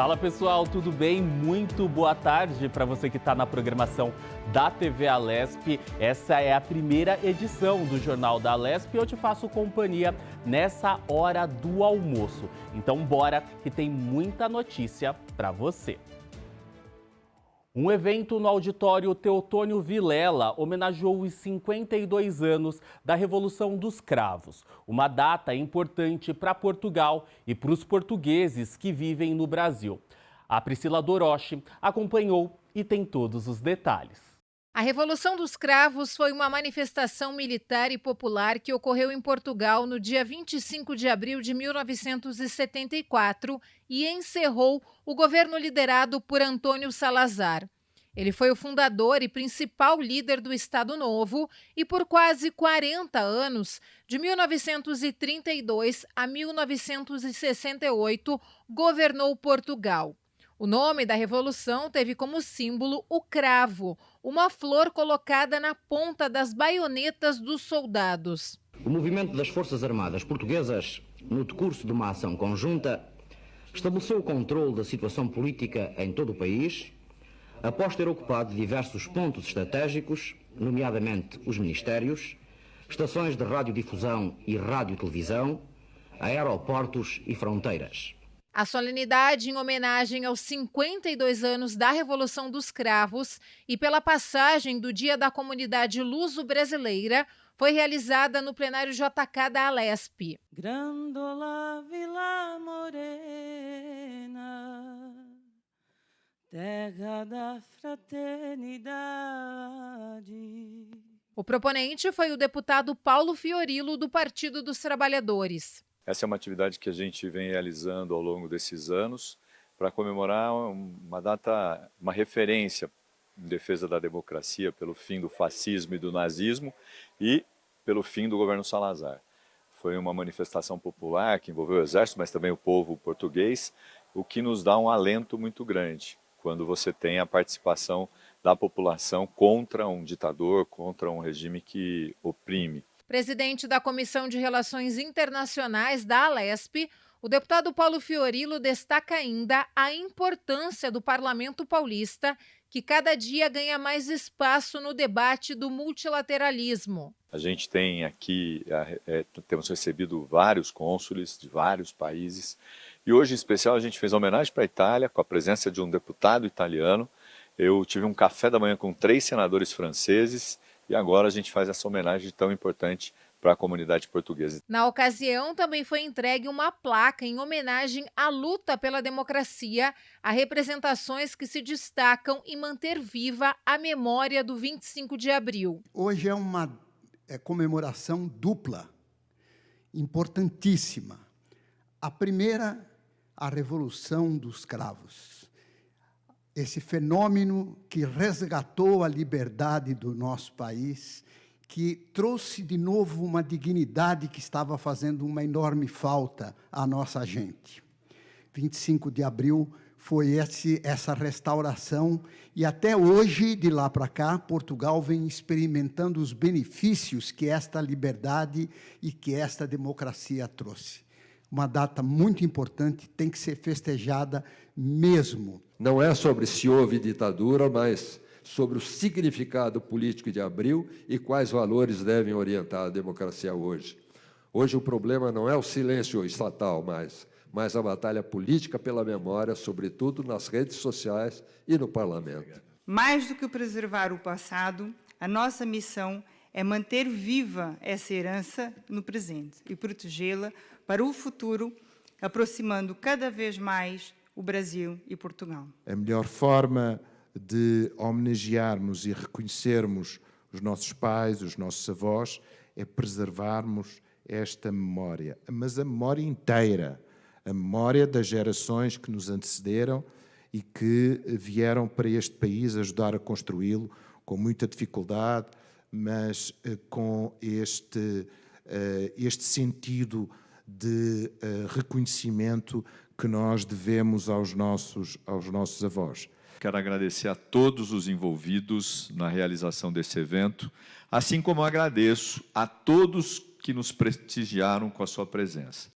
Fala pessoal, tudo bem? Muito boa tarde para você que está na programação da TV Alesp. Essa é a primeira edição do Jornal da Alesp e eu te faço companhia nessa hora do almoço. Então bora que tem muita notícia para você. Um evento no auditório Teotônio Vilela homenageou os 52 anos da Revolução dos Cravos, uma data importante para Portugal e para os portugueses que vivem no Brasil. A Priscila Doroche acompanhou e tem todos os detalhes. A Revolução dos Cravos foi uma manifestação militar e popular que ocorreu em Portugal no dia 25 de abril de 1974 e encerrou o governo liderado por Antônio Salazar. Ele foi o fundador e principal líder do Estado Novo e por quase 40 anos, de 1932 a 1968, governou Portugal. O nome da revolução teve como símbolo o cravo, uma flor colocada na ponta das baionetas dos soldados. O movimento das Forças Armadas Portuguesas, no decurso de uma ação conjunta, estabeleceu o controle da situação política em todo o país, após ter ocupado diversos pontos estratégicos, nomeadamente os ministérios, estações de radiodifusão e radiotelevisão, aeroportos e fronteiras. A solenidade em homenagem aos 52 anos da Revolução dos Cravos e pela passagem do Dia da Comunidade Luso-Brasileira foi realizada no plenário JK da Alesp. Grandola Vila Morena, terra da fraternidade. O proponente foi o deputado Paulo Fiorilo, do Partido dos Trabalhadores. Essa é uma atividade que a gente vem realizando ao longo desses anos para comemorar uma data, uma referência em defesa da democracia pelo fim do fascismo e do nazismo e pelo fim do governo Salazar. Foi uma manifestação popular que envolveu o exército, mas também o povo português, o que nos dá um alento muito grande quando você tem a participação da população contra um ditador, contra um regime que oprime. Presidente da Comissão de Relações Internacionais da Alesp, o deputado Paulo Fiorilo destaca ainda a importância do Parlamento Paulista, que cada dia ganha mais espaço no debate do multilateralismo. A gente tem aqui, temos recebido vários cônsules de vários países e hoje em especial a gente fez uma homenagem para a Itália com a presença de um deputado italiano. Eu tive um café da manhã com 3 senadores franceses. E agora a gente faz essa homenagem tão importante para a comunidade portuguesa. Na ocasião, também foi entregue uma placa em homenagem à luta pela democracia, a representações que se destacam em manter viva a memória do 25 de abril. Hoje é uma comemoração dupla, importantíssima. A primeira, a Revolução dos Cravos. Esse fenômeno que resgatou a liberdade do nosso país, que trouxe de novo uma dignidade que estava fazendo uma enorme falta à nossa gente. 25 de abril foi essa restauração e até hoje, de lá para cá, Portugal vem experimentando os benefícios que esta liberdade e que esta democracia trouxe. Uma data muito importante, tem que ser festejada mesmo. Não é sobre se houve ditadura, mas sobre o significado político de abril e quais valores devem orientar a democracia hoje. Hoje o problema não é o silêncio estatal mas a batalha política pela memória, sobretudo nas redes sociais e no parlamento. Mais do que preservar o passado, a nossa missão é manter viva essa herança no presente e protegê-la para o futuro, aproximando cada vez mais o Brasil e Portugal. A melhor forma de homenagearmos e reconhecermos os nossos pais, os nossos avós, é preservarmos esta memória, mas a memória inteira, a memória das gerações que nos antecederam e que vieram para este país ajudar a construí-lo com muita dificuldade, mas com este sentido de reconhecimento que nós devemos aos nossos avós. Quero agradecer a todos os envolvidos na realização desse evento, assim como agradeço a todos que nos prestigiaram com a sua presença.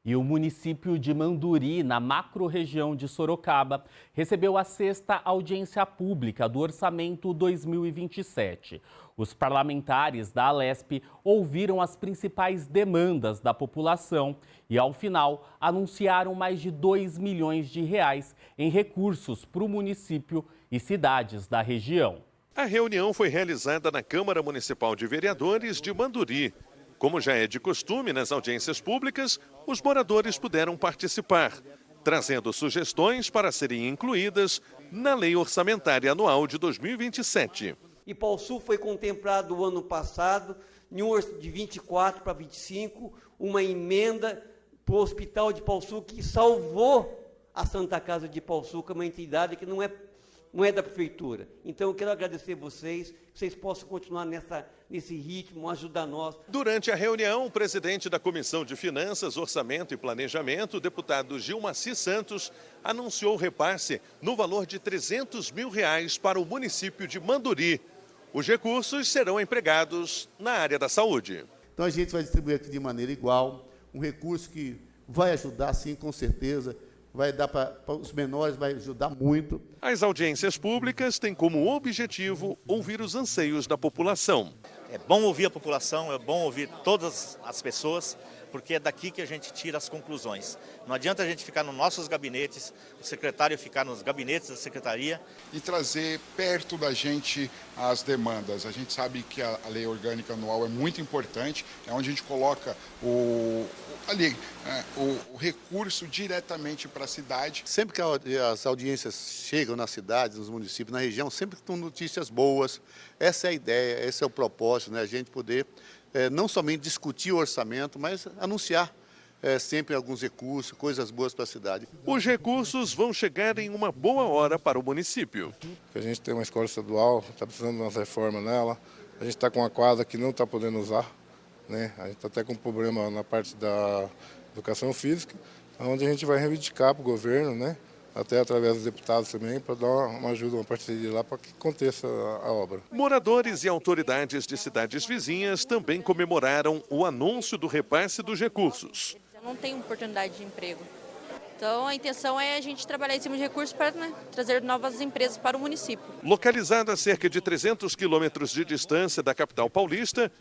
E o município de Manduri, na macro-região de Sorocaba, recebeu a 6ª audiência pública do Orçamento 2027. Os parlamentares da Alesp ouviram as principais demandas da população e, ao final, anunciaram mais de 2 milhões de reais em recursos para o município e cidades da região. A reunião foi realizada na Câmara Municipal de Vereadores de Manduri. Como já é de costume nas audiências públicas, os moradores puderam participar, trazendo sugestões para serem incluídas na Lei Orçamentária Anual de 2027. Ipaussu foi contemplado o ano passado, de 24 para 25, uma emenda para o Hospital de Ipaussu que salvou a Santa Casa de Ipaussu, que é uma entidade que não é da prefeitura. Então eu quero agradecer vocês, que vocês possam continuar nesse ritmo, ajudar nós. Durante a reunião, o presidente da Comissão de Finanças, Orçamento e Planejamento, o deputado Gilmaci Santos, anunciou o repasse no valor de R$300 mil para o município de Manduri. Os recursos serão empregados na área da saúde. Então a gente vai distribuir aqui de maneira igual, um recurso que vai ajudar sim, com certeza, vai dar para os menores, vai ajudar muito. As audiências públicas têm como objetivo ouvir os anseios da população. É bom ouvir a população, é bom ouvir todas as pessoas, porque é daqui que a gente tira as conclusões. Não adianta a gente ficar nos nossos gabinetes, o secretário ficar nos gabinetes da secretaria. E trazer perto da gente as demandas. A gente sabe que a lei orgânica anual é muito importante, é onde a gente coloca o recurso diretamente para a cidade. Sempre que as audiências chegam nas cidades, nos municípios, na região, sempre estão notícias boas. Essa é a ideia, esse é o propósito, né? A gente poder não somente discutir o orçamento, mas anunciar sempre alguns recursos, coisas boas para a cidade. Os recursos vão chegar em uma boa hora para o município. A gente tem uma escola estadual, está precisando de uma reforma nela, a gente está com uma quadra que não está podendo usar, né? A gente está até com um problema na parte da educação física, onde a gente vai reivindicar para o governo, né? Até através dos deputados também, para dar uma ajuda, uma parceria lá para que aconteça a obra. Moradores e autoridades de cidades vizinhas também comemoraram o anúncio do repasse dos recursos. Não tem oportunidade de emprego. Então a intenção é a gente trabalhar em cima de recursos para trazer novas empresas para o município. Localizado a cerca de 300 quilômetros de distância da capital paulista,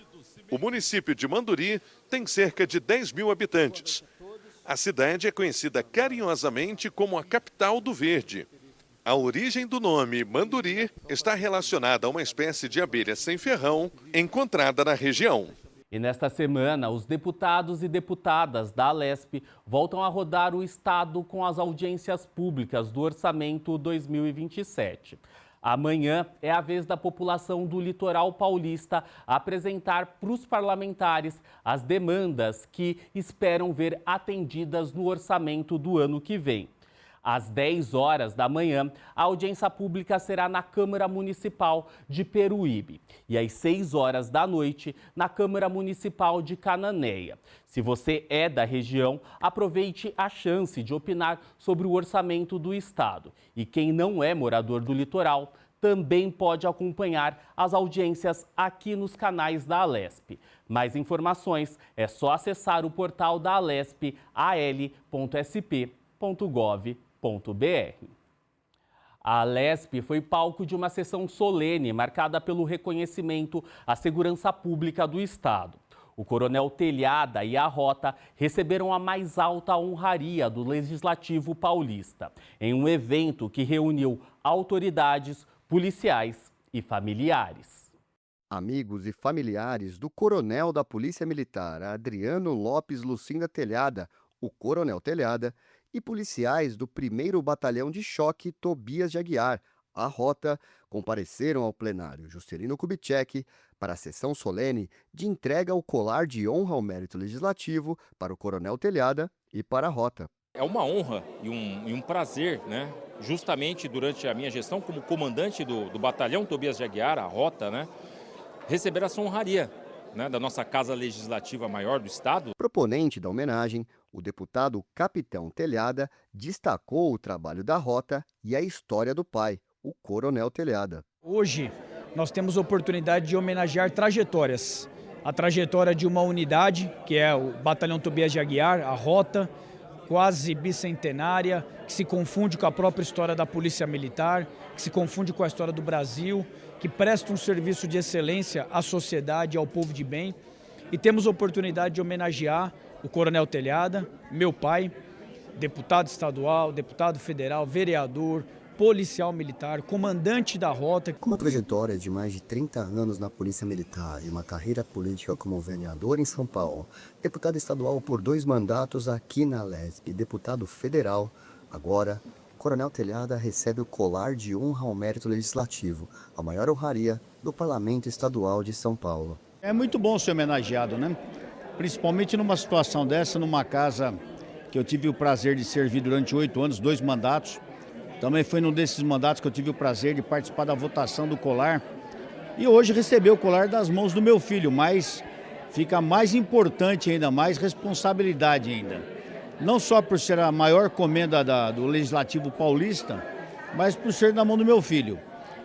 o município de Manduri tem cerca de 10 mil habitantes. A cidade é conhecida carinhosamente como a capital do verde. A origem do nome Manduri está relacionada a uma espécie de abelha sem ferrão encontrada na região. E nesta semana, os deputados e deputadas da Alesp voltam a rodar o estado com as audiências públicas do Orçamento 2027. Amanhã é a vez da população do litoral paulista apresentar para os parlamentares as demandas que esperam ver atendidas no orçamento do ano que vem. Às 10 horas da manhã, a audiência pública será na Câmara Municipal de Peruíbe e às 6 horas da noite na Câmara Municipal de Cananéia. Se você é da região, aproveite a chance de opinar sobre o orçamento do estado. E quem não é morador do litoral também pode acompanhar as audiências aqui nos canais da Alesp. Mais informações é só acessar o portal da Alesp, al.sp.gov.br. A Alesp foi palco de uma sessão solene marcada pelo reconhecimento à segurança pública do estado. O Coronel Telhada e a Rota receberam a mais alta honraria do Legislativo paulista, em um evento que reuniu autoridades, policiais e familiares. Amigos e familiares do coronel da Polícia Militar, Adriano Lopes Lucinda Telhada, o Coronel Telhada, e policiais do 1º Batalhão de Choque Tobias de Aguiar, a Rota, compareceram ao plenário Juscelino Kubitschek para a sessão solene de entrega ao colar de honra ao mérito legislativo para o Coronel Telhada e para a Rota. É uma honra e um prazer, né? Justamente durante a minha gestão como comandante do Batalhão Tobias de Aguiar, a Rota, né? Receber essa honraria, né? Da nossa Casa Legislativa Maior do Estado. Proponente da homenagem, o deputado Capitão Telhada destacou o trabalho da Rota e a história do pai, o Coronel Telhada. Hoje nós temos a oportunidade de homenagear trajetórias a trajetória de uma unidade, que é o Batalhão Tobias de Aguiar, a rota quase bicentenária, que se confunde com a própria história da Polícia Militar, que se confunde com a história do Brasil, que presta um serviço de excelência à sociedade e ao povo de bem. E temos a oportunidade de homenagear o Coronel Telhada, meu pai, deputado estadual, deputado federal, vereador, policial militar, comandante da rota. Com uma trajetória de mais de 30 anos na Polícia Militar e uma carreira política como vereador em São Paulo, deputado estadual por 2 mandatos aqui na Alesp, deputado federal, agora, Coronel Telhada recebe o colar de honra ao mérito legislativo, a maior honraria do Parlamento Estadual de São Paulo. É muito bom ser homenageado, né? Principalmente numa situação dessa, numa casa que eu tive o prazer de servir durante 8 anos, 2 mandatos. Também foi num desses mandatos que eu tive o prazer de participar da votação do colar. E hoje receber o colar das mãos do meu filho, mas fica mais importante ainda, mais responsabilidade ainda. Não só por ser a maior comenda do Legislativo Paulista, mas por ser na mão do meu filho.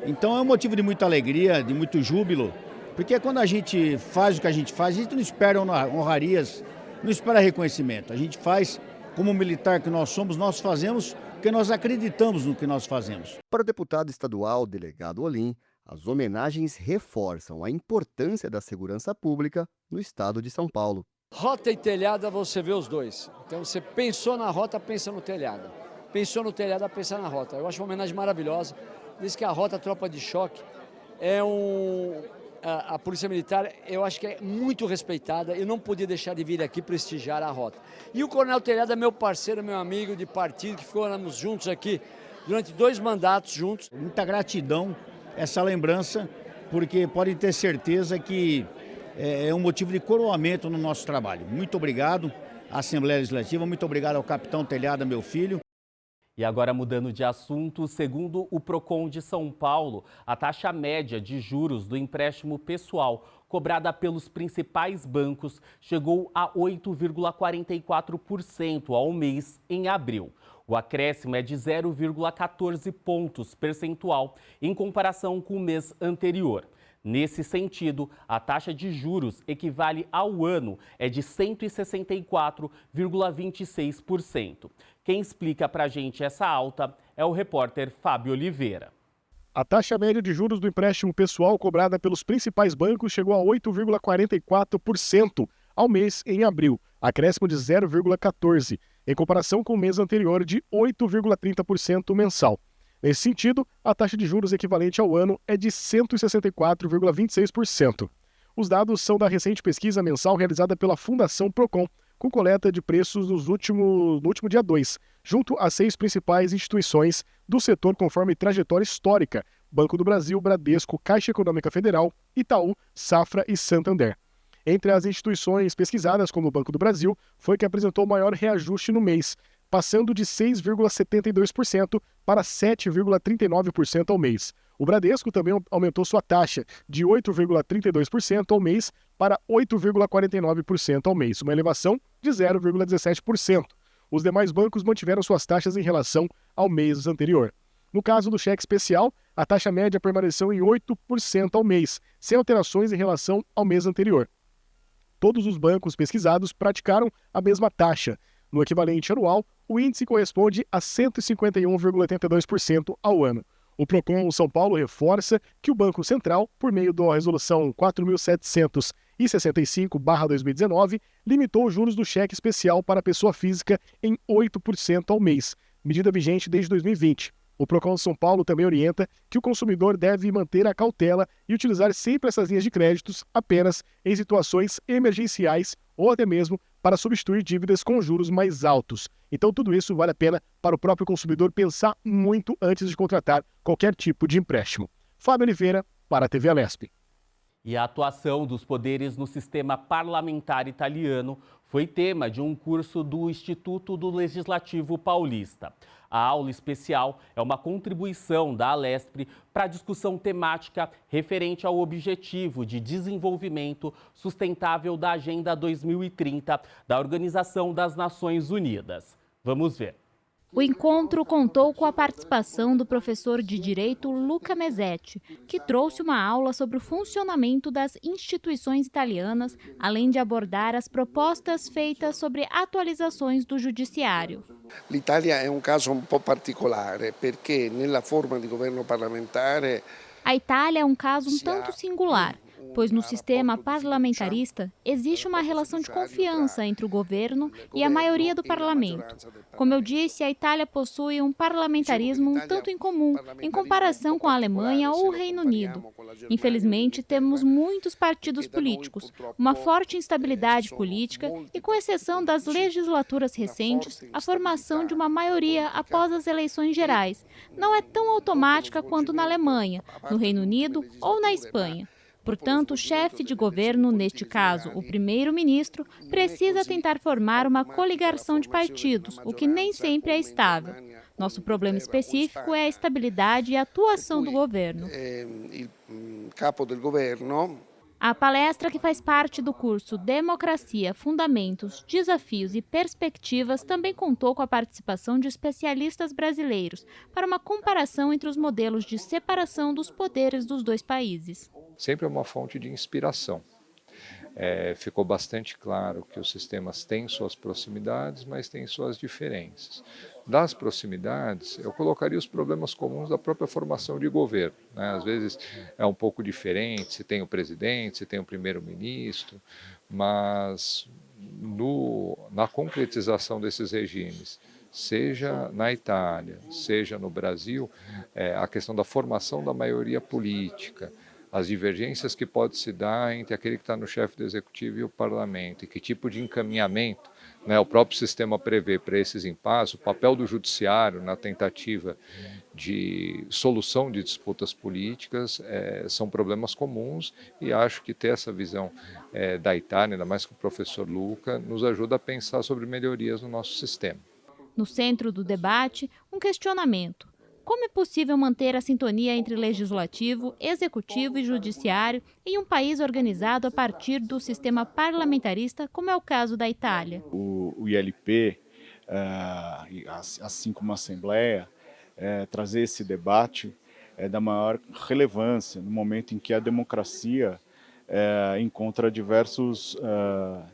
Então é um motivo de muita alegria, de muito júbilo, porque quando a gente faz o que a gente não espera honrarias, não espera reconhecimento. A gente faz, como militar que nós somos, nós fazemos porque nós acreditamos no que nós fazemos. Para o deputado estadual delegado Olim, as homenagens reforçam a importância da segurança pública no estado de São Paulo. Rota e telhada, você vê os dois. Então você pensou na rota, pensa no telhado. Pensou no telhado, pensa na rota. Eu acho uma homenagem maravilhosa. Diz que a rota Tropa de Choque é a Polícia Militar, eu acho que é muito respeitada. Eu não podia deixar de vir aqui prestigiar a rota. E o Coronel Telhada é meu parceiro, meu amigo de partido, que ficamos juntos aqui durante 2 mandatos juntos. Muita gratidão essa lembrança, porque podem ter certeza que é um motivo de coroamento no nosso trabalho. Muito obrigado à Assembleia Legislativa, muito obrigado ao capitão Telhada, meu filho. E agora, mudando de assunto, segundo o Procon de São Paulo, a taxa média de juros do empréstimo pessoal cobrada pelos principais bancos chegou a 8,44% ao mês em abril. O acréscimo é de 0,14 pontos percentual em comparação com o mês anterior. Nesse sentido, a taxa de juros equivale ao ano é de 164,26%. Quem explica para a gente essa alta é o repórter Fábio Oliveira. A taxa média de juros do empréstimo pessoal cobrada pelos principais bancos chegou a 8,44% ao mês em abril, acréscimo de 0,14%, em comparação com o mês anterior de 8,30% mensal. Nesse sentido, a taxa de juros equivalente ao ano é de 164,26%. Os dados são da recente pesquisa mensal realizada pela Fundação Procon, com coleta de preços no último dia 2, junto às 6 principais instituições do setor conforme trajetória histórica: Banco do Brasil, Bradesco, Caixa Econômica Federal, Itaú, Safra e Santander. Entre as instituições pesquisadas, como o Banco do Brasil, foi que apresentou o maior reajuste no mês, passando de 6,72% para 7,39% ao mês. O Bradesco também aumentou sua taxa de 8,32% ao mês para 8,49% ao mês, uma elevação de 0,17%. Os demais bancos mantiveram suas taxas em relação ao mês anterior. No caso do cheque especial, a taxa média permaneceu em 8% ao mês, sem alterações em relação ao mês anterior. Todos os bancos pesquisados praticaram a mesma taxa. No equivalente anual, o índice corresponde a 151,82% ao ano. O Procon São Paulo reforça que o Banco Central, por meio da Resolução 4.765/2019, limitou os juros do cheque especial para a pessoa física em 8% ao mês, medida vigente desde 2020. O Procon São Paulo também orienta que o consumidor deve manter a cautela e utilizar sempre essas linhas de créditos apenas em situações emergenciais ou até mesmo para substituir dívidas com juros mais altos. Então, tudo isso vale a pena para o próprio consumidor pensar muito antes de contratar qualquer tipo de empréstimo. Fábio Oliveira, para a TV Alesp. E a atuação dos poderes no sistema parlamentar italiano foi tema de um curso do Instituto do Legislativo Paulista. A aula especial é uma contribuição da Alesp para a discussão temática referente ao objetivo de desenvolvimento sustentável da Agenda 2030 da Organização das Nações Unidas. Vamos ver. O encontro contou com a participação do professor de Direito Luca Mesetti, que trouxe uma aula sobre o funcionamento das instituições italianas, além de abordar as propostas feitas sobre atualizações do judiciário. L'Italia è un caso un po' particolare perché nella forma di governo parlamentare. A Itália é um caso um tanto singular, pois no sistema parlamentarista existe uma relação de confiança entre o governo e a maioria do parlamento. Como eu disse, a Itália possui um parlamentarismo um tanto incomum em comparação com a Alemanha ou o Reino Unido. Infelizmente, temos muitos partidos políticos, uma forte instabilidade política e, com exceção das legislaturas recentes, a formação de uma maioria após as eleições gerais não é tão automática quanto na Alemanha, no Reino Unido ou na Espanha. Portanto, o chefe de governo, neste caso o primeiro-ministro, precisa tentar formar uma coligação de partidos, o que nem sempre é estável. Nosso problema específico é a estabilidade e a atuação do governo. A palestra, que faz parte do curso Democracia, Fundamentos, Desafios e Perspectivas, também contou com a participação de especialistas brasileiros para uma comparação entre os modelos de separação dos poderes dos dois países. Sempre é uma fonte de inspiração. Ficou bastante claro que os sistemas têm suas proximidades, mas têm suas diferenças. Das proximidades, eu colocaria os problemas comuns da própria formação de governo, né? Às vezes é um pouco diferente, se tem o presidente, se tem o primeiro-ministro, mas na concretização desses regimes, seja na Itália, seja no Brasil, a questão da formação da maioria política, as divergências que pode se dar entre aquele que está no chefe do executivo e o parlamento, e que tipo de encaminhamento, né, o próprio sistema prevê para esses impasses, o papel do judiciário na tentativa de solução de disputas políticas, são problemas comuns, e acho que ter essa visão da Itália, ainda mais com o professor Luca, nos ajuda a pensar sobre melhorias no nosso sistema. No centro do debate, um questionamento. Como é possível manter a sintonia entre legislativo, executivo e judiciário em um país organizado a partir do sistema parlamentarista, como é o caso da Itália? O ILP, assim como a Assembleia, trazer esse debate é da maior relevância no momento em que a democracia encontra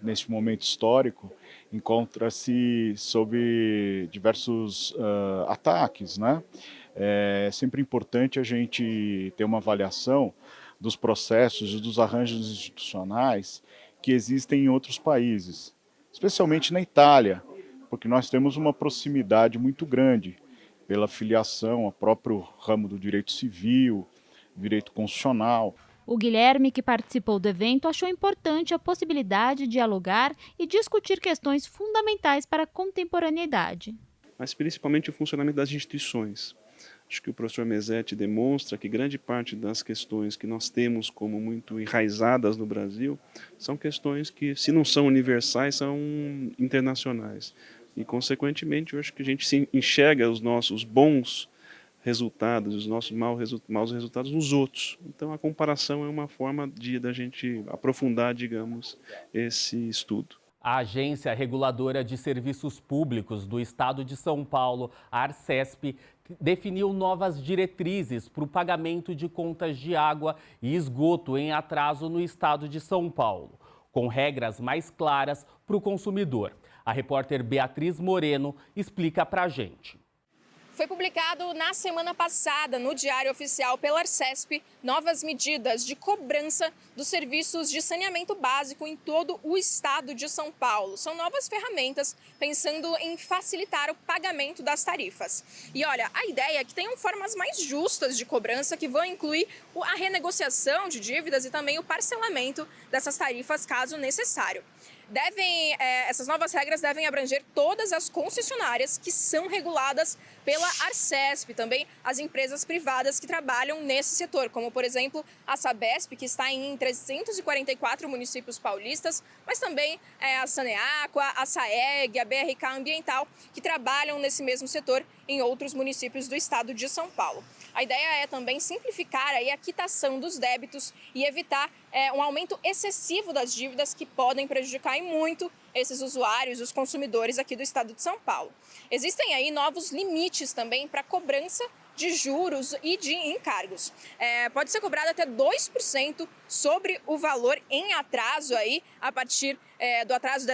neste momento histórico, encontra-se sob diversos ataques, né? É sempre importante a gente ter uma avaliação dos processos e dos arranjos institucionais que existem em outros países, especialmente na Itália, porque nós temos uma proximidade muito grande pela filiação ao próprio ramo do direito civil, direito constitucional. O Guilherme, que participou do evento, achou importante a possibilidade de dialogar e discutir questões fundamentais para a contemporaneidade. Mas principalmente o funcionamento das instituições. Acho que o professor Mesetti demonstra que grande parte das questões que nós temos como muito enraizadas no Brasil são questões que, se não são universais, são internacionais. E, consequentemente, eu acho que a gente enxerga os nossos bons resultados, os nossos maus resultados nos outros. Então, a comparação é uma forma da gente aprofundar, digamos, esse estudo. A Agência Reguladora de Serviços Públicos do Estado de São Paulo, a Arcesp, definiu novas diretrizes para o pagamento de contas de água e esgoto em atraso no Estado de São Paulo, com regras mais claras para o consumidor. A repórter Beatriz Moreno explica para a gente. Foi publicado na semana passada no Diário Oficial pela Arcesp novas medidas de cobrança dos serviços de saneamento básico em todo o estado de São Paulo. São novas ferramentas pensando em facilitar o pagamento das tarifas. E olha, a ideia é que tenham formas mais justas de cobrança que vão incluir a renegociação de dívidas e também o parcelamento dessas tarifas caso necessário. Essas novas regras devem abranger todas as concessionárias que são reguladas pela Arcesp, também as empresas privadas que trabalham nesse setor, como, por exemplo, a Sabesp, que está em 344 municípios paulistas, mas também a Saneaqua, a Saeg, a BRK Ambiental, que trabalham nesse mesmo setor em outros municípios do estado de São Paulo. A ideia é também simplificar aí a quitação dos débitos e evitar um aumento excessivo das dívidas que podem prejudicar e muito esses usuários, os consumidores aqui do estado de São Paulo. Existem aí novos limites também para cobrança de juros e de encargos. Pode ser cobrado até 2% sobre o valor em atraso aí, a partir do atraso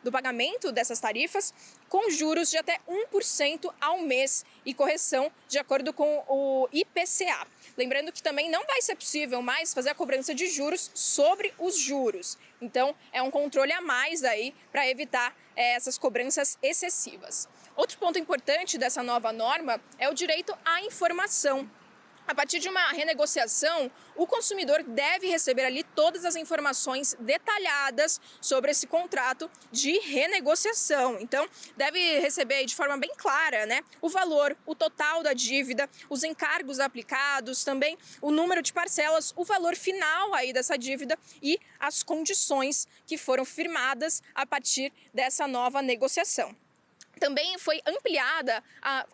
do pagamento dessas tarifas, com juros de até 1% ao mês e correção de acordo com o IPCA. Lembrando que também não vai ser possível mais fazer a cobrança de juros sobre os juros. Então, é um controle a mais aí para evitar essas cobranças excessivas. Outro ponto importante dessa nova norma é o direito à informação. A partir de uma renegociação, o consumidor deve receber ali todas as informações detalhadas sobre esse contrato de renegociação. Então, deve receber de forma bem clara, né, o valor, o total da dívida, os encargos aplicados, também o número de parcelas, o valor final aí dessa dívida e as condições que foram firmadas a partir dessa nova negociação. Também foi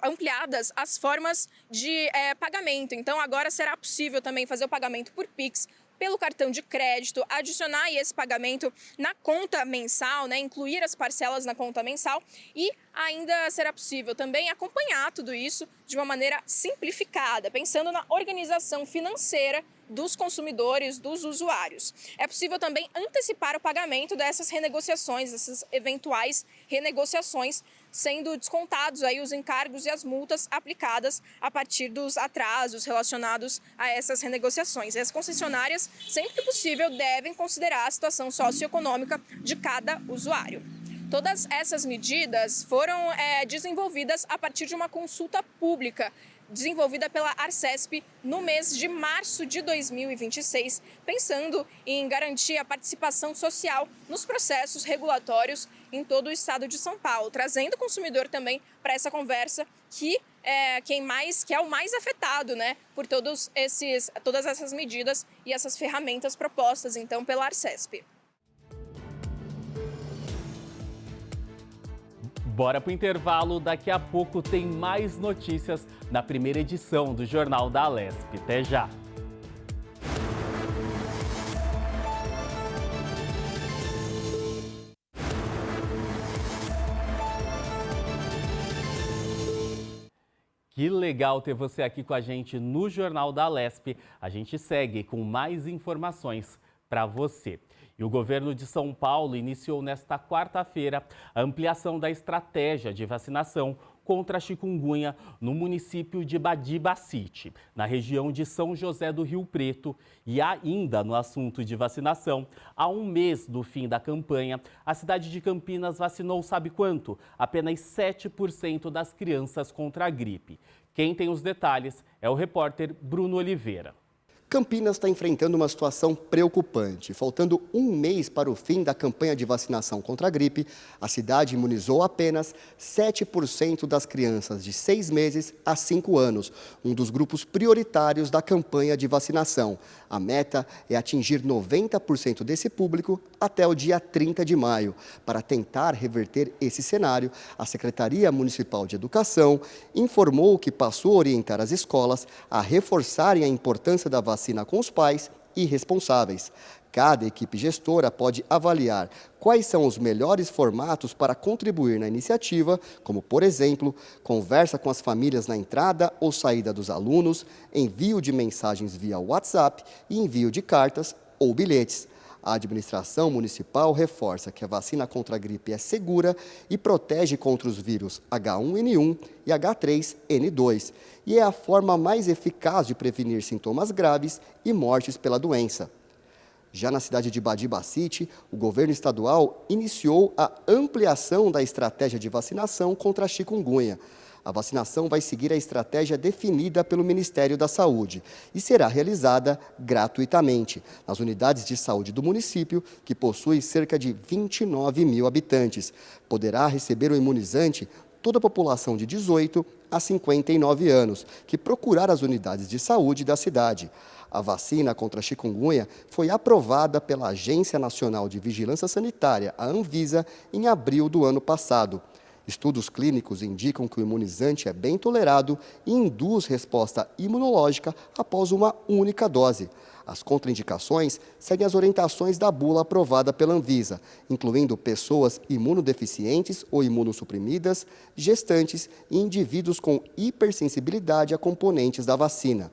ampliadas as formas de pagamento. Então, agora será possível também fazer o pagamento por Pix, pelo cartão de crédito, adicionar esse pagamento na conta mensal, né, incluir as parcelas na conta mensal e ainda será possível também acompanhar tudo isso de uma maneira simplificada, pensando na organização financeira dos consumidores, dos usuários. É possível também antecipar o pagamento dessas renegociações, dessas eventuais renegociações, sendo descontados aí os encargos e as multas aplicadas a partir dos atrasos relacionados a essas renegociações. E as concessionárias, sempre que possível, devem considerar a situação socioeconômica de cada usuário. Todas essas medidas foram desenvolvidas a partir de uma consulta pública desenvolvida pela Arcesp no mês de março de 2026, pensando em garantir a participação social nos processos regulatórios em todo o estado de São Paulo, trazendo o consumidor também para essa conversa que é o mais afetado, né, por todas essas medidas e essas ferramentas propostas então pela Arcesp. Bora pro intervalo, daqui a pouco tem mais notícias na primeira edição do Jornal da Alesp. Até já! Que legal ter você aqui com a gente no Jornal da Alesp. A gente segue com mais informações para você. E o governo de São Paulo iniciou nesta quarta-feira a ampliação da estratégia de vacinação contra a chikungunya no município de Badibacite, na região de São José do Rio Preto. E ainda no assunto de vacinação, há um mês do fim da campanha, a cidade de Campinas vacinou sabe quanto? Apenas 7% das crianças contra a gripe. Quem tem os detalhes é o repórter Bruno Oliveira. Campinas está enfrentando uma situação preocupante. Faltando um mês para o fim da campanha de vacinação contra a gripe, a cidade imunizou apenas 7% das crianças de 6 meses a 5 anos, um dos grupos prioritários da campanha de vacinação. A meta é atingir 90% desse público até o dia 30 de maio. Para tentar reverter esse cenário, a Secretaria Municipal de Educação informou que passou a orientar as escolas a reforçarem a importância da vacina com os pais e responsáveis. Cada equipe gestora pode avaliar quais são os melhores formatos para contribuir na iniciativa, como, por exemplo, conversa com as famílias na entrada ou saída dos alunos, envio de mensagens via WhatsApp e envio de cartas ou bilhetes. A administração municipal reforça que a vacina contra a gripe é segura e protege contra os vírus H1N1 e H3N2 e é a forma mais eficaz de prevenir sintomas graves e mortes pela doença. Já na cidade de Badibacite, o governo estadual iniciou a ampliação da estratégia de vacinação contra a chikungunya. A vacinação vai seguir a estratégia definida pelo Ministério da Saúde e será realizada gratuitamente nas unidades de saúde do município, que possui cerca de 29 mil habitantes. Poderá receber o imunizante toda a população de 18 a 59 anos, que procurar as unidades de saúde da cidade. A vacina contra a chikungunya foi aprovada pela Agência Nacional de Vigilância Sanitária, a Anvisa, em abril do ano passado. Estudos clínicos indicam que o imunizante é bem tolerado e induz resposta imunológica após uma única dose. As contraindicações seguem as orientações da bula aprovada pela Anvisa, incluindo pessoas imunodeficientes ou imunossuprimidas, gestantes e indivíduos com hipersensibilidade a componentes da vacina.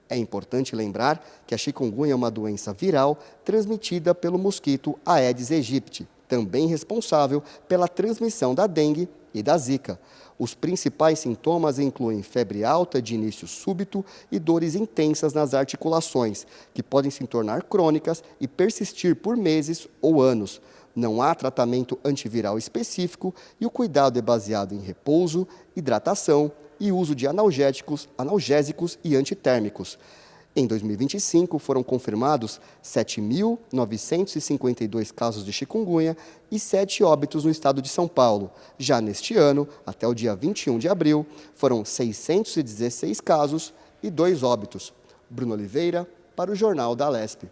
É importante lembrar que a chikungunya é uma doença viral transmitida pelo mosquito Aedes aegypti, também responsável pela transmissão da dengue e da zika. Os principais sintomas incluem febre alta de início súbito e dores intensas nas articulações, que podem se tornar crônicas e persistir por meses ou anos. Não há tratamento antiviral específico e o cuidado é baseado em repouso, hidratação e uso de analgésicos e antitérmicos. Em 2025, foram confirmados 7.952 casos de chikungunya e 7 óbitos no estado de São Paulo. Já neste ano, até o dia 21 de abril, foram 616 casos e 2 óbitos. Bruno Oliveira, para o Jornal da Alesp.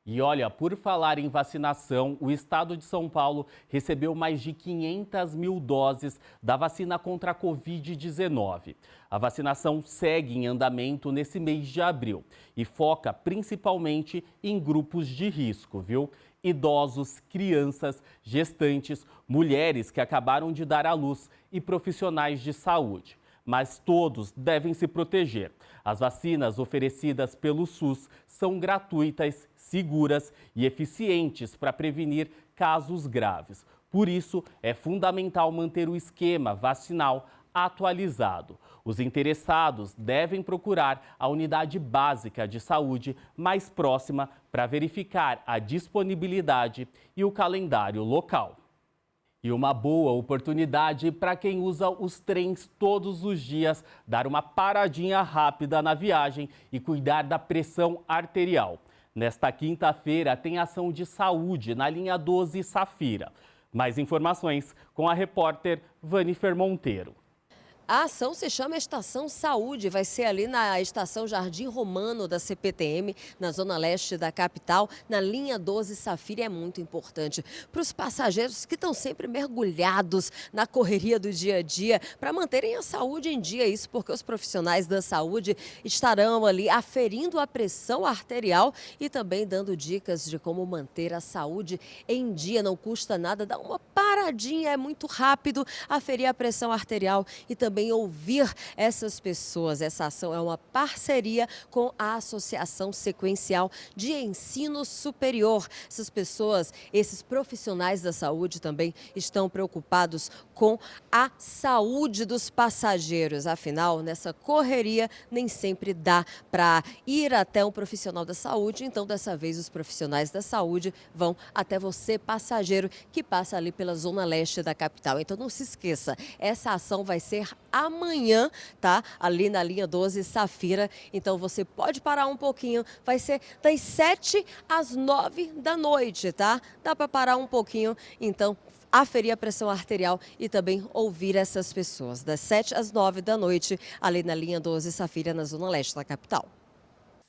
E olha, por falar em vacinação, o estado de São Paulo recebeu mais de 500 mil doses da vacina contra a Covid-19. A vacinação segue em andamento nesse mês de abril e foca principalmente em grupos de risco, viu? Idosos, crianças, gestantes, mulheres que acabaram de dar à luz e profissionais de saúde. Mas todos devem se proteger. As vacinas oferecidas pelo SUS são gratuitas, seguras e eficientes para prevenir casos graves. Por isso, é fundamental manter o esquema vacinal atualizado. Os interessados devem procurar a unidade básica de saúde mais próxima para verificar a disponibilidade e o calendário local. E uma boa oportunidade para quem usa os trens todos os dias, dar uma paradinha rápida na viagem e cuidar da pressão arterial. Nesta quinta-feira tem ação de saúde na linha 12 Safira. Mais informações com a repórter Vanifer Monteiro. A ação se chama Estação Saúde, vai ser ali na Estação Jardim Romano da CPTM, na zona leste da capital, na linha 12 Safira. É muito importante para os passageiros que estão sempre mergulhados na correria do dia a dia, para manterem a saúde em dia. Isso porque os profissionais da saúde estarão ali aferindo a pressão arterial e também dando dicas de como manter a saúde em dia. Não custa nada, dá uma paradinha, é muito rápido aferir a pressão arterial e também ouvir essas pessoas. Essa ação é uma parceria com a Associação Sequencial de Ensino Superior. Essas pessoas, esses profissionais da saúde também estão preocupados com a saúde dos passageiros. Afinal, nessa correria nem sempre dá para ir até um profissional da saúde. Então, dessa vez, os profissionais da saúde vão até você, passageiro, que passa ali pela zona leste da capital. Então, não se esqueça, essa ação vai ser amanhã, tá? Ali na linha 12 Safira. Então você pode parar um pouquinho. Vai ser das 7 às 9 da noite, tá? Dá para parar um pouquinho. Então aferir a pressão arterial e também ouvir essas pessoas. Das 7 às 9 da noite, ali na linha 12 Safira, na zona leste da capital.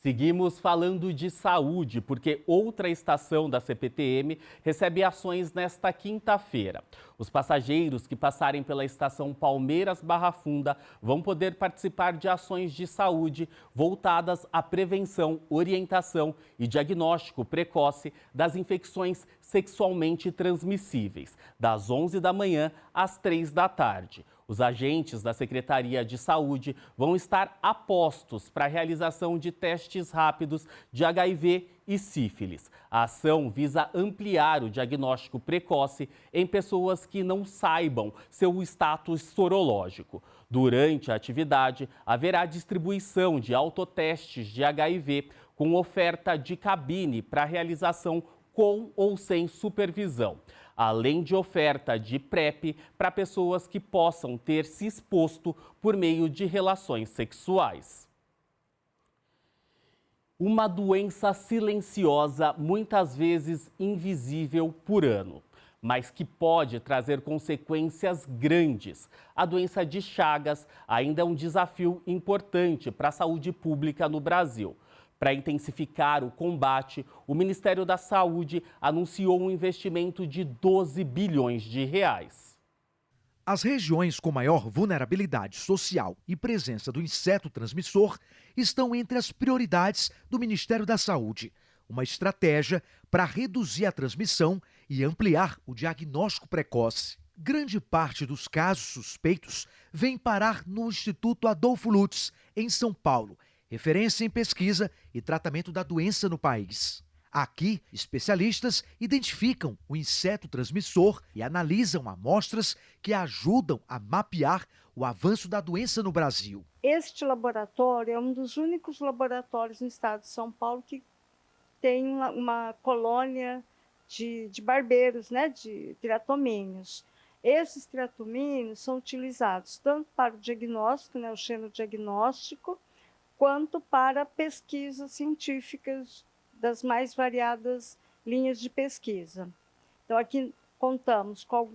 Seguimos falando de saúde, porque outra estação da CPTM recebe ações nesta quinta-feira. Os passageiros que passarem pela estação Palmeiras-Barra Funda vão poder participar de ações de saúde voltadas à prevenção, orientação e diagnóstico precoce das infecções sexualmente transmissíveis, das 11 da manhã às 3 da tarde. Os agentes da Secretaria de Saúde vão estar a postos para a realização de testes rápidos de HIV e sífilis. A ação visa ampliar o diagnóstico precoce em pessoas que não saibam seu status sorológico. Durante a atividade, haverá distribuição de autotestes de HIV com oferta de cabine para realização com ou sem supervisão, além de oferta de PrEP para pessoas que possam ter se exposto por meio de relações sexuais. Uma doença silenciosa, muitas vezes invisível por ano, mas que pode trazer consequências grandes. A doença de Chagas ainda é um desafio importante para a saúde pública no Brasil. Para intensificar o combate, o Ministério da Saúde anunciou um investimento de 12 bilhões de reais. As regiões com maior vulnerabilidade social e presença do inseto transmissor estão entre as prioridades do Ministério da Saúde. Uma estratégia para reduzir a transmissão e ampliar o diagnóstico precoce. Grande parte dos casos suspeitos vem parar no Instituto Adolfo Lutz, em São Paulo, referência em pesquisa e tratamento da doença no país. Aqui, especialistas identificam o inseto transmissor e analisam amostras que ajudam a mapear o avanço da doença no Brasil. Este laboratório é um dos únicos laboratórios no estado de São Paulo que tem uma colônia de barbeiros, né, de triatomíneos. Esses triatomíneos são utilizados tanto para o diagnóstico, né, o xenodiagnóstico, quanto para pesquisas científicas das mais variadas linhas de pesquisa. Então, aqui contamos com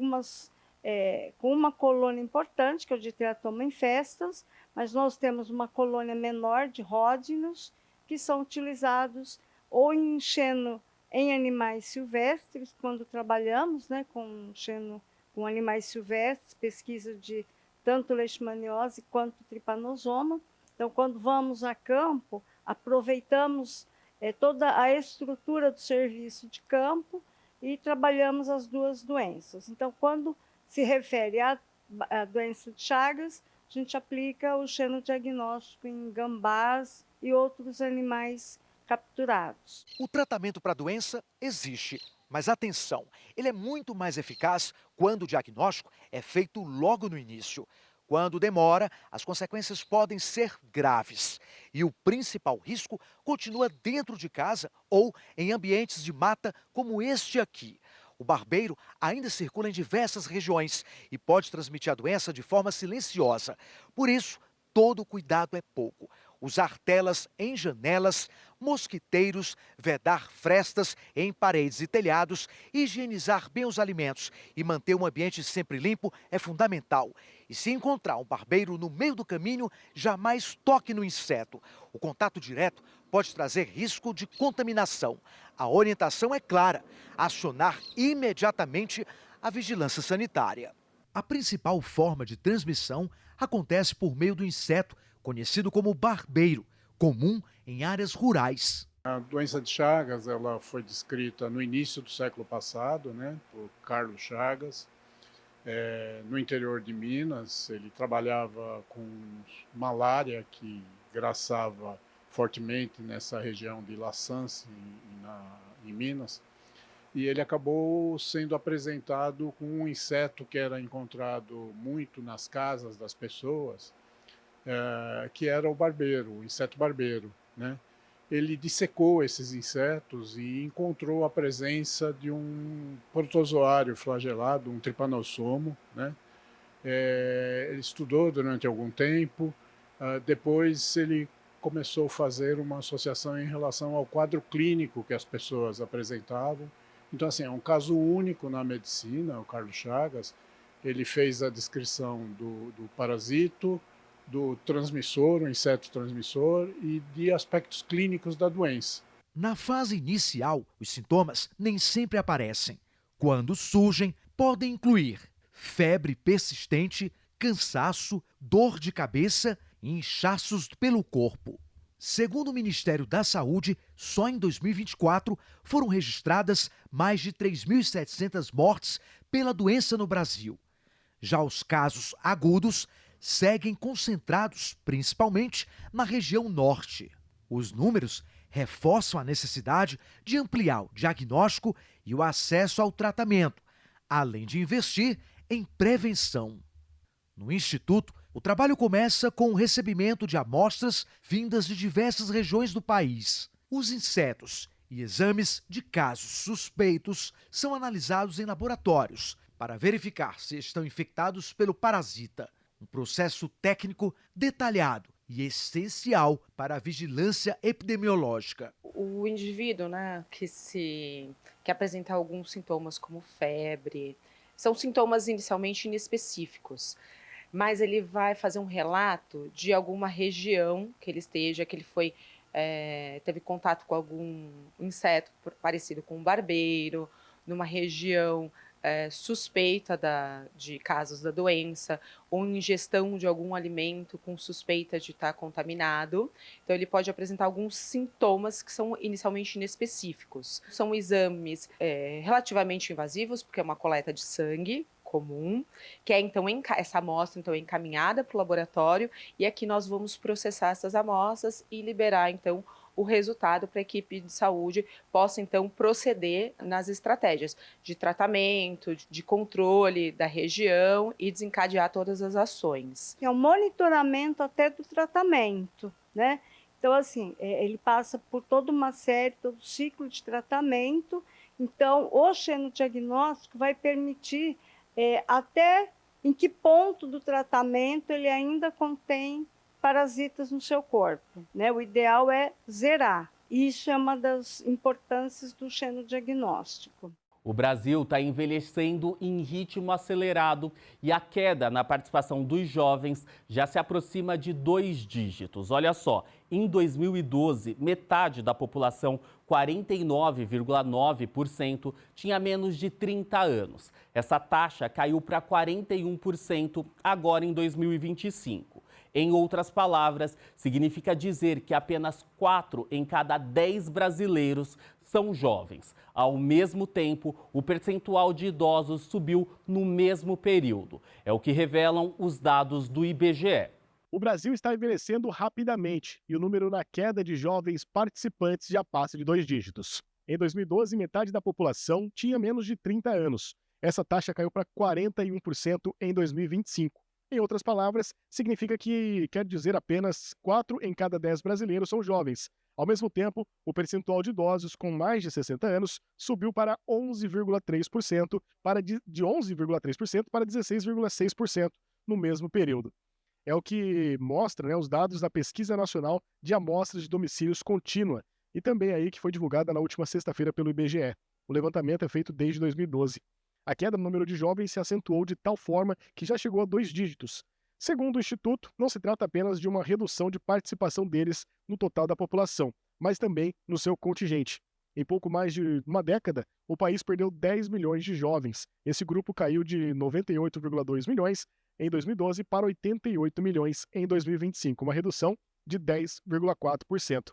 com uma colônia importante, que é o de Triatoma infestas, mas nós temos uma colônia menor de ródinos, que são utilizados ou em animais silvestres, quando trabalhamos, né, com animais silvestres, pesquisa de tanto leishmaniose quanto trypanosoma. Então, quando vamos a campo, aproveitamos toda a estrutura do serviço de campo e trabalhamos as duas doenças. Então, quando se refere à doença de Chagas, a gente aplica o xenodiagnóstico em gambás e outros animais capturados. O tratamento para a doença existe, mas atenção, ele é muito mais eficaz quando o diagnóstico é feito logo no início. Quando demora, as consequências podem ser graves. E o principal risco continua dentro de casa ou em ambientes de mata como este aqui. O barbeiro ainda circula em diversas regiões e pode transmitir a doença de forma silenciosa. Por isso, todo cuidado é pouco. Usar telas em janelas, mosquiteiros, vedar frestas em paredes e telhados, higienizar bem os alimentos e manter um ambiente sempre limpo é fundamental. E se encontrar um barbeiro no meio do caminho, jamais toque no inseto. O contato direto pode trazer risco de contaminação. A orientação é clara: acionar imediatamente a vigilância sanitária. A principal forma de transmissão acontece por meio do inseto, conhecido como barbeiro, comum em áreas rurais. A doença de Chagas ela foi descrita no início do século passado, né, por Carlos Chagas, no interior de Minas. Ele trabalhava com malária que graçava fortemente nessa região de La Sance, em Minas, e ele acabou sendo apresentado com um inseto que era encontrado muito nas casas das pessoas, que era o barbeiro, o inseto barbeiro, né? Ele dissecou esses insetos e encontrou a presença de um protozoário flagelado, um trypanossomo, né? Ele estudou durante algum tempo, depois ele começou a fazer uma associação em relação ao quadro clínico que as pessoas apresentavam. Então, assim, é um caso único na medicina. O Carlos Chagas, ele fez a descrição do parasito, do transmissor, o inseto transmissor, e de aspectos clínicos da doença. Na fase inicial, os sintomas nem sempre aparecem. Quando surgem, podem incluir febre persistente, cansaço, dor de cabeça e inchaços pelo corpo. Segundo o Ministério da Saúde, só em 2024 foram registradas mais de 3.700 mortes pela doença no Brasil. Já os casos agudos seguem concentrados principalmente na região norte. Os números reforçam a necessidade de ampliar o diagnóstico e o acesso ao tratamento, além de investir em prevenção. No Instituto, o trabalho começa com o recebimento de amostras vindas de diversas regiões do país. Os insetos e exames de casos suspeitos são analisados em laboratórios para verificar se estão infectados pelo parasita. Um processo técnico detalhado e essencial para a vigilância epidemiológica. O indivíduo, né, que apresenta alguns sintomas como febre, são sintomas inicialmente inespecíficos, mas ele vai fazer um relato de alguma região que ele esteja, que ele teve contato com algum inseto parecido com um barbeiro, numa região suspeita de casos da doença ou ingestão de algum alimento com suspeita de estar contaminado. Então, ele pode apresentar alguns sintomas que são inicialmente inespecíficos. São exames relativamente invasivos, porque é uma coleta de sangue comum, que é então essa amostra então é encaminhada para o laboratório e aqui nós vamos processar essas amostras e liberar então o resultado para a equipe de saúde possa então proceder nas estratégias de tratamento, de controle da região e desencadear todas as ações. É um monitoramento até do tratamento, né? Então assim, ele passa por toda uma série, todo o ciclo de tratamento. Então o xenodiagnóstico vai permitir até em que ponto do tratamento ele ainda contém parasitas no seu corpo, né? O ideal é zerar. Isso é uma das importâncias do xenodiagnóstico. O Brasil está envelhecendo em ritmo acelerado e a queda na participação dos jovens já se aproxima de 2 dígitos. Olha só, em 2012, metade da população, 49,9%, tinha menos de 30 anos. Essa taxa caiu para 41% agora em 2025. Em outras palavras, significa dizer que apenas 4 em cada 10 brasileiros são jovens. Ao mesmo tempo, o percentual de idosos subiu no mesmo período. É o que revelam os dados do IBGE. O Brasil está envelhecendo rapidamente e o número na queda de jovens participantes já passa de 2 dígitos. Em 2012, metade da população tinha menos de 30 anos. Essa taxa caiu para 41% em 2025. Em outras palavras, significa que quer dizer apenas 4 em cada 10 brasileiros são jovens. Ao mesmo tempo, o percentual de idosos com mais de 60 anos subiu para 11,3%, de 11,3% para 16,6% no mesmo período. É o que mostra, né, os dados da Pesquisa Nacional de Amostras de Domicílios Contínua e também aí que foi divulgada na última sexta-feira pelo IBGE. O levantamento é feito desde 2012. A queda no número de jovens se acentuou de tal forma que já chegou a 2 dígitos. Segundo o Instituto, não se trata apenas de uma redução de participação deles no total da população, mas também no seu contingente. Em pouco mais de uma década, o país perdeu 10 milhões de jovens. Esse grupo caiu de 98,2 milhões em 2012 para 88 milhões em 2025, uma redução de 10,4%.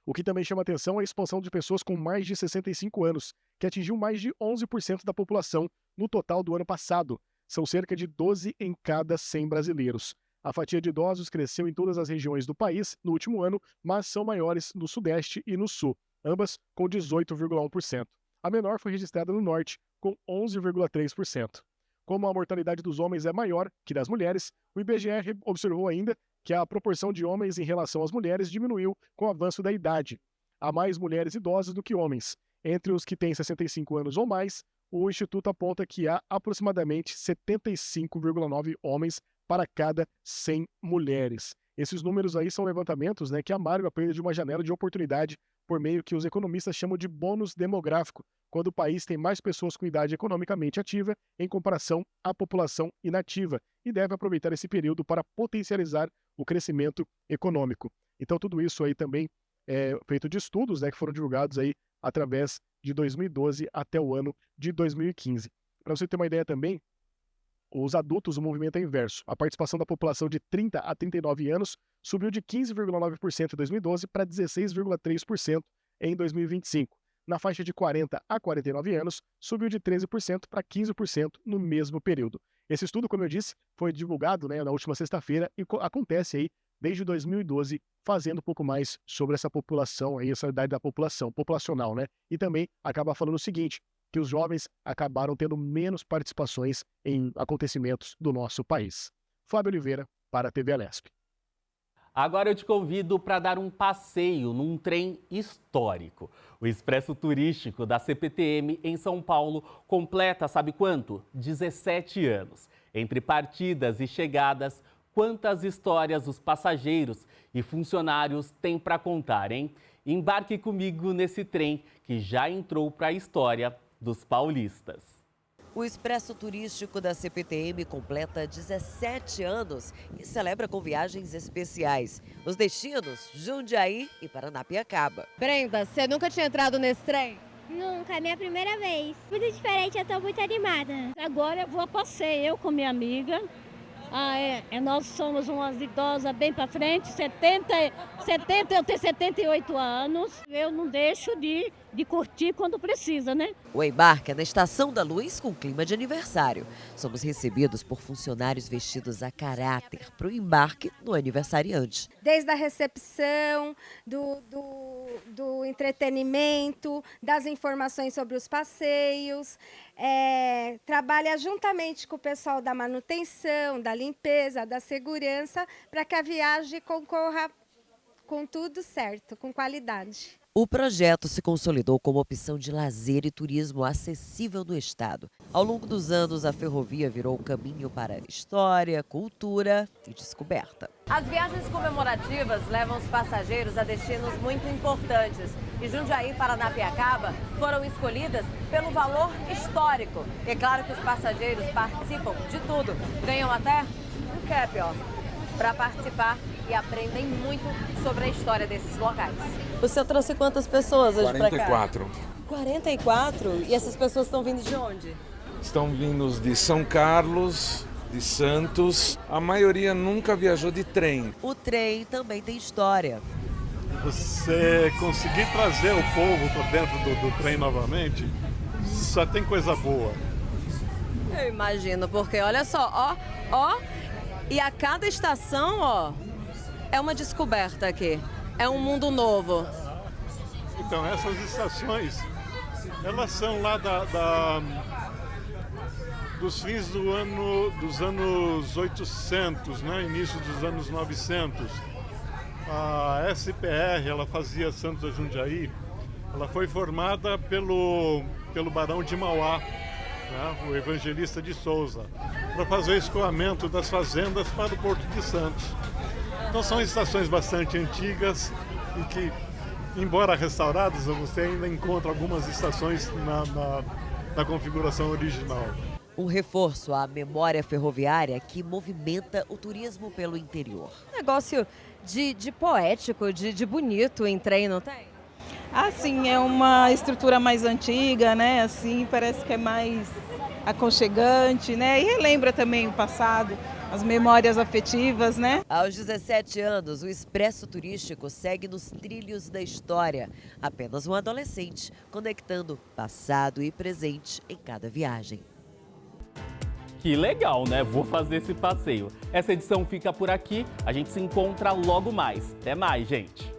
O que também chama atenção é a expansão de pessoas com mais de 65 anos, que atingiu mais de 11% da população no total do ano passado. São cerca de 12 em cada 100 brasileiros. A fatia de idosos cresceu em todas as regiões do país no último ano, mas são maiores no Sudeste e no Sul, ambas com 18,1%. A menor foi registrada no Norte, com 11,3%. Como a mortalidade dos homens é maior que das mulheres, o IBGE observou ainda que a proporção de homens em relação às mulheres diminuiu com o avanço da idade. Há mais mulheres idosas do que homens. Entre os que têm 65 anos ou mais, o Instituto aponta que há aproximadamente 75,9 homens para cada 100 mulheres. Esses números aí são levantamentos, né, que amargam a perda de uma janela de oportunidade por meio que os economistas chamam de bônus demográfico, quando o país tem mais pessoas com idade economicamente ativa em comparação à população inativa e deve aproveitar esse período para potencializar o crescimento econômico. Então tudo isso aí também é feito de estudos, né, que foram divulgados aí através de 2012 até o ano de 2015. Para você ter uma ideia também, os adultos, o movimento é inverso. A participação da população de 30 a 39 anos subiu de 15,9% em 2012 para 16,3% em 2025. Na faixa de 40 a 49 anos, subiu de 13% para 15% no mesmo período. Esse estudo, como eu disse, foi divulgado, né, na última sexta-feira e acontece aí desde 2012, fazendo um pouco mais sobre essa população, aí, essa idade da população, populacional, né? E também acaba falando o seguinte, que os jovens acabaram tendo menos participações em acontecimentos do nosso país. Fábio Oliveira, para a TV Alesp. Agora eu te convido para dar um passeio num trem histórico. O Expresso Turístico da CPTM em São Paulo completa, sabe quanto? 17 anos. Entre partidas e chegadas, quantas histórias os passageiros e funcionários têm para contar, hein? Embarque comigo nesse trem que já entrou para a história dos paulistas. O Expresso Turístico da CPTM completa 17 anos e celebra com viagens especiais. Os destinos, Jundiaí e Paranapiacaba. Brenda, você nunca tinha entrado nesse trem? Nunca, é minha primeira vez. Muito diferente, eu tô muito animada. Agora eu vou a passeio, eu com minha amiga. Nós somos umas idosas bem para frente, 70, eu tenho 78 anos. Eu não deixo de curtir quando precisa, né? O embarque é na Estação da Luz com clima de aniversário. Somos recebidos por funcionários vestidos a caráter para o embarque do aniversariante. Desde a recepção, do entretenimento, das informações sobre os passeios, trabalha juntamente com o pessoal da manutenção, da limpeza, da segurança, para que a viagem concorra com tudo certo, com qualidade. O projeto se consolidou como opção de lazer e turismo acessível no estado. Ao longo dos anos, a ferrovia virou um caminho para história, cultura e descoberta. As viagens comemorativas levam os passageiros a destinos muito importantes. E Jundiaí e Paranapiacaba foram escolhidas pelo valor histórico. É claro que os passageiros participam de tudo. Ganham até um cap, para participar e aprendem muito sobre a história desses locais. Você trouxe quantas pessoas hoje para cá? 44. 44? E essas pessoas estão vindo de onde? Estão vindos de São Carlos, de Santos. A maioria nunca viajou de trem. O trem também tem história. Você conseguir trazer o povo para dentro do trem novamente, só tem coisa boa. Eu imagino, porque olha só, e a cada estação, é uma descoberta aqui. É um mundo novo. Então, essas estações, elas são lá dos fins dos anos 800, né? Início dos anos 900. A SPR, ela fazia Santos a Jundiaí, ela foi formada pelo Barão de Mauá, né? O Evangelista de Souza, para fazer o escoamento das fazendas para o Porto de Santos. Então são estações bastante antigas e que, embora restauradas, você ainda encontra algumas estações na configuração original. Um reforço à memória ferroviária que movimenta o turismo pelo interior. Negócio de poético, de bonito em trem, não tem? Sim, é uma estrutura mais antiga, né? Assim, parece que é mais aconchegante, né? E relembra também o passado, as memórias afetivas, né? Aos 17 anos, o Expresso Turístico segue nos trilhos da história. Apenas um adolescente, conectando passado e presente em cada viagem. Que legal, né? Vou fazer esse passeio. Essa edição fica por aqui. A gente se encontra logo mais. Até mais, gente!